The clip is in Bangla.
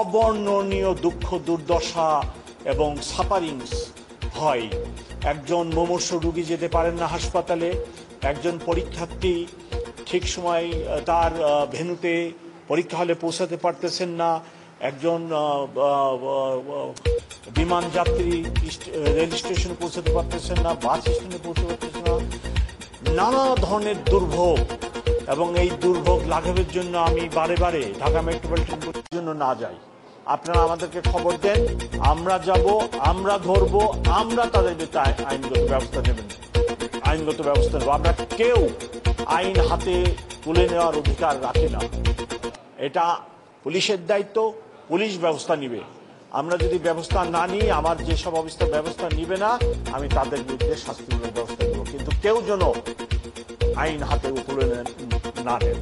অবর্ণনীয় দুঃখ দুর্দশা এবং সাফারিংস হয়। একজন মুমূর্ষু রোগী যেতে পারেন না হাসপাতালে, একজন পরীক্ষার্থী ঠিক সময় তার ভেন্যুতে পরীক্ষা হলে পৌঁছাতে পারতেছেন না, একজন বিমান যাত্রী রেল স্টেশনে পৌঁছাতে পারতেছেন না, বাস স্টেশনে পৌঁছতে পারতেছেন না, নানা ধরনের দুর্ভোগ। এবং এই দুর্ভোগ লাঘবের জন্য আমি বারে বারে ঢাকা মেট্রোপলিটন পুলিশের জন্য না যাই। আপনারা আমাদেরকে খবর দেন, আমরা যাব, আমরা ধরবো, আমরা তাদের বিরুদ্ধে আইনগত ব্যবস্থা নেবেন, আইনগত ব্যবস্থা নেব। আমরা কেউ আইন হাতে তুলে নেওয়ার অধিকার রাখি না। এটা পুলিশের দায়িত্ব, পুলিশ ব্যবস্থা নিবে। আমরা যদি ব্যবস্থা না নিই, আমার যেসব অবস্থা ব্যবস্থা নিবে না, আমি তাদের বিরুদ্ধে শাস্তিমূলক ব্যবস্থা নেব। কিন্তু কেউ যেন আইন হাতে তুলে না নেন।